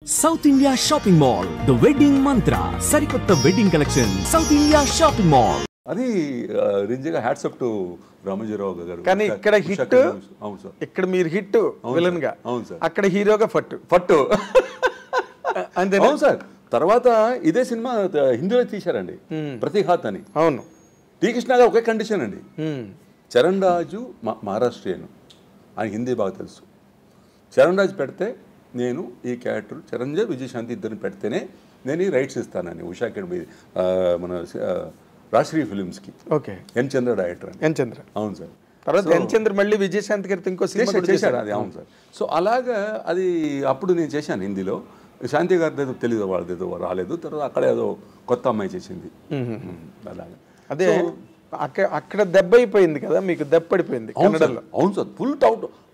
South India Shopping Mall, the wedding mantra, sarikotta wedding collection, South India Shopping Mall. అది నిజంగా hats up to Ramoji Rao గారు. కానీ ఇక్కడ hit, అవును సార్, ఇక్కడ మీరు హిట్ విలన్ గా, అవును సార్, అక్కడ హీరోగా ఫట్టు అంతే. అవును సార్. తర్వాత ఇదే సినిమా హిందీలో తీశారండి, ప్రతిఘాత్ అని. అవును. టీ కృష్ణ గారు ఒకే కండిషన్ అండి, చరణ్ రాజు మహారాష్ట్రియను, ఆయన హిందీ బాగా తెలుసు. చరణ్ రాజు పెడితే నేను ఈ క్యారెక్టర్, చిరంజీవి విజయశాంతి ఇద్దరిని పెడితేనే నేను ఈ రైట్స్ ఇస్తానని ఉషా అకాడమీ మన రాష్ట్రీయ ఫిలిమ్స్కి. ఓకే. ఎన్ చంద్ర డైరెక్టర్ అని. ఎన్ చంద్ర. అవును సార్. తర్వాత ఎన్ చంద్ర మళ్ళీ విజయశాంతి గారితో ఇంకో సినిమా చేశాడు అది. అవును సార్. సో అలాగా అది అప్పుడు నేను చేశాను హిందీలో. శాంతి గారిది ఏదో తెలియదు, వాళ్ళది ఏదో రాలేదు. తర్వాత అక్కడ ఏదో కొత్త అమ్మాయి చేసింది అలాగా. అదే అక్కడ దెబ్బ అయిపోయింది కదా, మీకు దెబ్బ పడిపోయింది కన్నడలో. అవును సార్.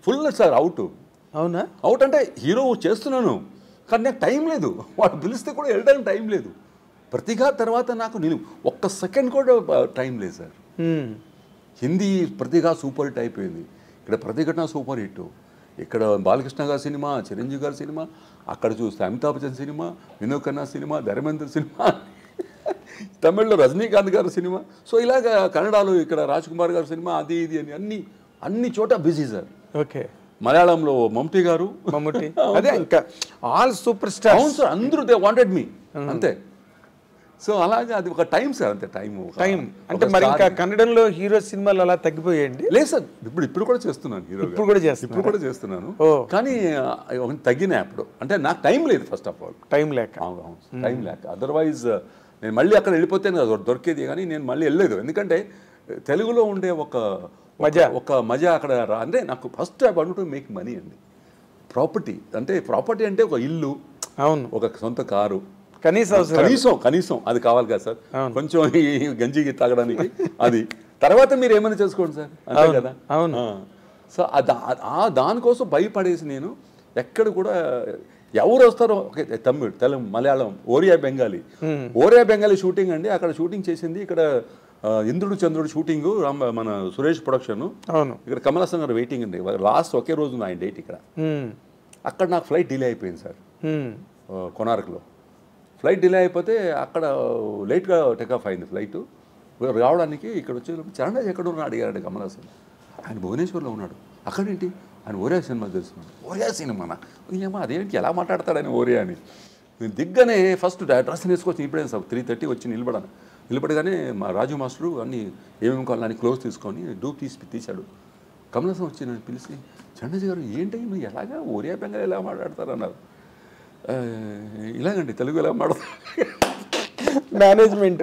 Full sir out. అవునా? అవుట్ అంటే హీరో చేస్తున్నాను కానీ నాకు టైం లేదు, వాడు పిలిస్తే కూడా వెళ్ళడానికి టైం లేదు. ప్రతిఘా తర్వాత నాకు నేను ఒక్క సెకండ్ కూడా టైం లేదు సార్. హిందీ ప్రతిఘా సూపర్ హిట్ అయిపోయింది, ఇక్కడ ప్రతిఘటన సూపర్ హిట్. ఇక్కడ బాలకృష్ణ గారి సినిమా, చిరంజీవి గారి సినిమా, అక్కడ చూస్తే Amitabh Bachchan cinema, Vinod Khanna cinema, Dharmendra cinema, తమిళ్లో రజనీకాంత్ గారి సినిమా. సో ఇలాగ కన్నడలో ఇక్కడ రాజ్ కుమార్ గారి సినిమా, అది ఇది అని అన్ని చోట బిజీ సార్. ఓకే. మలయాళంలో మమ్ముట్టి గారు, అదే ఇంకా ఆల్ సూపర్ స్టార్. అవును సార్, అందరూ దే వాంటెడ్ మీ అంతే. సో అలాగే అది ఒక టైం సార్, అంతే టైం అంటే మరి ఇంకా కన్నడంలో హీరో సినిమాలు అలా తగ్గిపోయాయండి? లేదు సార్, ఇప్పుడు కూడా చేస్తున్నాను హీరో, ఇప్పుడు కూడా చేస్తున్నాను కానీ తగ్గినాయి అప్పుడు. అంటే నాకు టైం లేదు, ఫస్ట్ ఆఫ్ ఆల్ టైం లేక. అదర్వైజ్ నేను మళ్ళీ అక్కడ వెళ్ళిపోతే దొరికేది, కానీ నేను మళ్ళీ వెళ్ళలేదు. ఎందుకంటే తెలుగులో ఉండే ఒక మజా అక్కడ అంటే నాకు first I want to make money అండి. ప్రాపర్టీ అంటే ఒక ఇల్లు, అవును, ఒక సొంత కారు, కనీసం అది కావాలి కదా సార్, కొంచెం ఈ గంజికి తాగడానికి. అది తర్వాత మీరు ఏమైనా చేసుకోండి సార్, అంతే కదా. అవును. సో దానికోసం భయపడేసి నేను ఎక్కడ కూడా ఎవరు వస్తారో, ఓకే, తమిళ్, తెలుగు, మలయాళం, ఓరియా బెంగాలీ షూటింగ్ అండి. అక్కడ షూటింగ్ చేసింది ఇక్కడ ఇంద్రుడు చంద్రుడు షూటింగ్, మన సురేష్ ప్రొడక్షన్. అవును. ఇక్కడ కమల్ హాసన్ గారు వెయిటింగ్ అండి. లాస్ట్ ఒకే రోజు ఆయన డేట్ ఇక్కడ. అక్కడ నాకు ఫ్లైట్ డిలే అయిపోయింది సార్, కొనార్క్లో ఫ్లైట్ డిలే అయిపోతే అక్కడ లేట్గా టేకాఫ్ అయింది ఫ్లైట్. రావడానికి ఇక్కడ వచ్చే చరణ్ రాజ్ ఎక్కడ ఉన్నా అడిగారండి కమల్ హాసన్. ఆయన భువనేశ్వర్లో ఉన్నాడు. అక్కడేంటి ఆయన ఓరియా సినిమా తెలుస్తున్నాడు. ఓరియా సినిమానా? ఏమో అదేంటి, ఎలా మాట్లాడతాడని ఓరియా అని. నేను దిగ్గానే ఫస్ట్ డ్రెస్ వేసుకొచ్చి ఇప్పుడే సార్ 3:30 వచ్చి నిలబడగానే మా రాజు మాస్టరు అన్ని ఏమేమి కావాలని క్లోజ్ తీసుకొని డూప్ తీశాడు. కమల్ హాసన్ వచ్చి నన్ను పిలిచి, చండజీ గారు ఏంటి నువ్వు ఎలాగా ఓరియా బెంగాల్ ఎలా మాట్లాడతారు అన్నారు. ఇలాగండి తెలుగు ఎలా మాట్లాడతారు, మేనేజ్మెంట్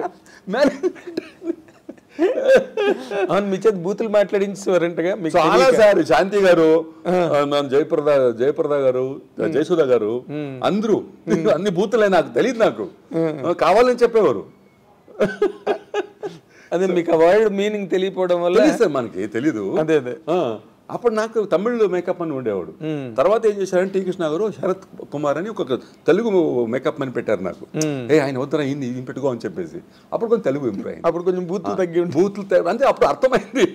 అవును. మీ చేతి బూతులు మాట్లాడించారంటగా చాలా సార్. శాంతి గారు, జయప్రద గారు, జయసుధ గారు, అందరూ అన్ని బూతులే. నాకు తెలియదు, నాకు కావాలని చెప్పేవారు. అదే మీకు ఆ వర్డ్ మీనింగ్ తెలియపోవడం వల్ల సార్ మనకి తెలీదు. అదే అప్పుడు నాకు తమిళ్ మేకప్ అని ఉండేవాడు. తర్వాత ఏం చేశారంటే టీ కృష్ణ గారు శరత్ కుమార్ అని ఒక తెలుగు మేకప్ అని పెట్టారు నాకు. ఆయన వద్దరా ఇది పెట్టుకో అని చెప్పేసి అప్పుడు కొంచెం తెలుగు ఇంప్రూవ్ అయింది. అప్పుడు కొంచెం బూతులు అంటే అప్పుడు అర్థమైంది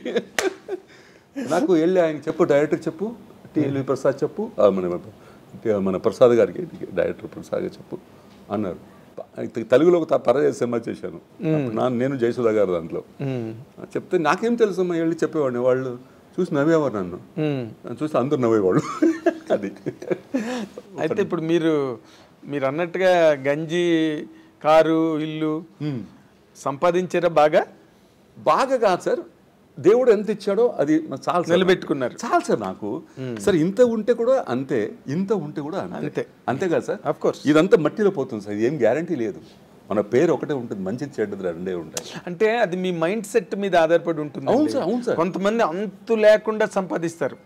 నాకు. వెళ్ళి ఆయన చెప్పు, డైరెక్టర్ చెప్పు, టి.ఎల్.వి. ప్రసాద్ చెప్పు, మన ప్రసాద్ గారికి, డైరెక్టర్ ప్రసాద్ గారు చెప్పు అన్నారు. తెలుగులో ఒక పరదేశ సినిమా చేశాను నేను, జయసుధ గారు దాంట్లో. చెప్తే నాకేం తెలుసమ్మా, వెళ్ళి చెప్పేవాడిని. వాళ్ళు చూసి నవ్వేవారు, నన్ను చూసి అందరు నవ్వేవాళ్ళు. అది అయితే ఇప్పుడు మీరు అన్నట్టుగా గంజి, కారు, ఇల్లు సంపాదించారా? బాగా కాదు సార్, దేవుడు ఎంత ఇచ్చాడో అది చాలా నిలబెట్టుకున్నారు. చాలు సార్ నాకు. సార్ ఇంత ఉంటే కూడా అంతే, ఇంత ఉంటే కూడా అంతే కదా సార్. ఆఫ్ కోర్స్ ఇదంతా మట్టిలో పోతుంది సార్, ఏం గ్యారంటీ లేదు. మన పేరు ఒకటే ఉంటుంది, మంచిది చెడ్డది రెండే ఉంటాయి. అంటే అది మీ మైండ్ సెట్ మీద ఆధారపడి ఉంటుంది. అవును సార్, అవును సార్. కొంతమంది అంతు లేకుండా సంపాదిస్తారు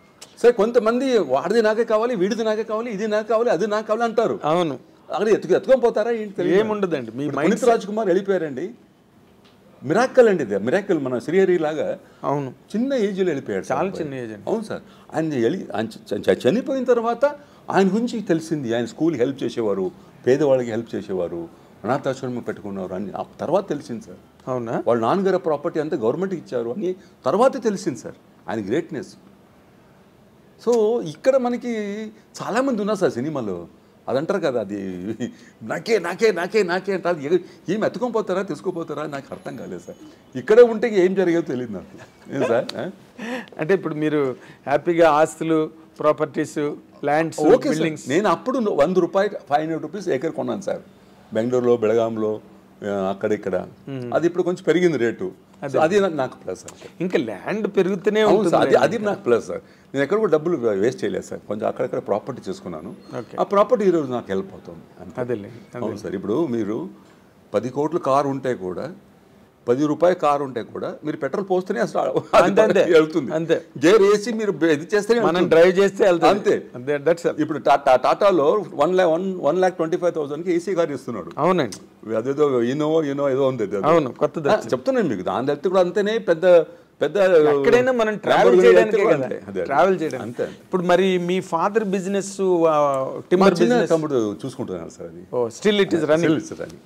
సార్, కొంతమంది వాడిది నాకే కావాలి, వీడిది నాకే కావాలి, ఇది నాకు కావాలి, అది నాకు కావాలి అంటారు. అవును. అక్కడ ఎత్తుకొని పోతారా ఏంటి? ఏముండదండి. మీ పునీత్ రాజ్ కుమార్ వెళ్ళిపోయారండి, మిరాక్కల్ అండి ఇది, మిరాక్కల్ మన శ్రీహరి లాగా. అవును. చిన్న ఏజ్లో వెళ్ళిపోయాడు, చాలా చిన్న ఏజ్. అవును సార్. ఆయన చనిపోయిన తర్వాత ఆయన గురించి తెలిసింది. ఆయన స్కూల్కి హెల్ప్ చేసేవారు, పేదవాళ్ళకి హెల్ప్ చేసేవారు, అనాథాశ్రమం పెట్టుకున్నారు అని తర్వాత తెలిసింది సార్. అవునా? వాళ్ళ నాన్నగారి ప్రాపర్టీ అంతా గవర్నమెంట్కి ఇచ్చారు అని తర్వాత తెలిసింది సార్ ఆయన గ్రేట్నెస్. సో ఇక్కడ మనకి చాలామంది ఉన్నారు సార్ సినిమాలో. అదంటారు కదా, అది నాకే నాకే నాకే నాకే అంటారు. ఏం ఎత్తుకొని పోతారా తీసుకోపోతారా నాకు అర్థం కాలేదు సార్. ఇక్కడే ఉంటే ఏం జరిగేదో తెలియదు నాకు. ఏం సార్? అంటే ఇప్పుడు మీరు హ్యాపీగా ఆస్తులు, ప్రాపర్టీస్, ల్యాండ్స్, ఓకే బిల్డింగ్స్. నేను అప్పుడు ₹100 ₹500 ఏకర్ కొన్నాను సార్, బెంగళూరులో, బెళగాంలో, అక్కడిక్కడ. అది ఇప్పుడు కొంచెం పెరిగింది రేటు. అది నాకు ప్లస్ సార్. ఇంకా ల్యాండ్ పెరుగుతూనే అవును ఉంటుంది. సార్, అది నాకు ప్లస్ సార్. నేను ఎక్కడ కూడా డబ్బులు వేస్ట్ చేయలేదు సార్. కొంచెం అక్కడక్కడ ప్రాపర్టీ చేసుకున్నాను. ఆ ప్రాపర్టీ ఈరోజు నాకు హెల్ప్ అవుతుంది. అదేలే. అవును సార్. ఇప్పుడు మీరు 10 కోట్ల కారు ఉంటే కూడా, ₹10 కారు ఉంటే కూడా మీరు పెట్రోల్ పోస్తేనే అసలు వెళ్తుంది. అంతే. గేర్ వేసి మీరు ఇది చేస్తేనే మనం డ్రైవ్ చేస్తే అంతే. ఇప్పుడు టాటాలో 1,25,000కి ఏసీ కార్ ఇస్తున్నాడు. అవునండి. అదేదో ఇన్నోవో ఏదో ఉంది. అవును, కొత్తది చెప్తున్నాను మీకు. దాని వెళ్తే కూడా అంతేనే. పెద్ద పెద్ద ఎక్కడైనా మనం ట్రావెల్ చేయడానికి ట్రావెల్ చేయడం అంతే. ఇప్పుడు మరి మీ ఫాదర్ బిజినెస్ టింబర్ బిజినెస్ తమ్ముడు చూసుకుంటున్నారు సార్. అది still it is running.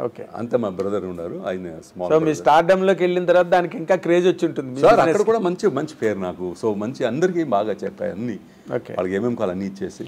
Okay. అంతే. మా బ్రదర్ ఉన్నారు, ఆయన స్మాల్. సో మీ స్టార్డమ్ లోకి వెళ్ళిన తర్వాత దానికి ఇంకా క్రేజ్ వచ్చి ఉంటుంది సార్. అక్కడ కూడా మంచి మంచి పేరు నాకు. సో మంచి అందరికీ బాగా చెప్పాయి అన్ని. వాళ్ళకి ఏమేమి కావాలి అన్ని ఇచ్చేసి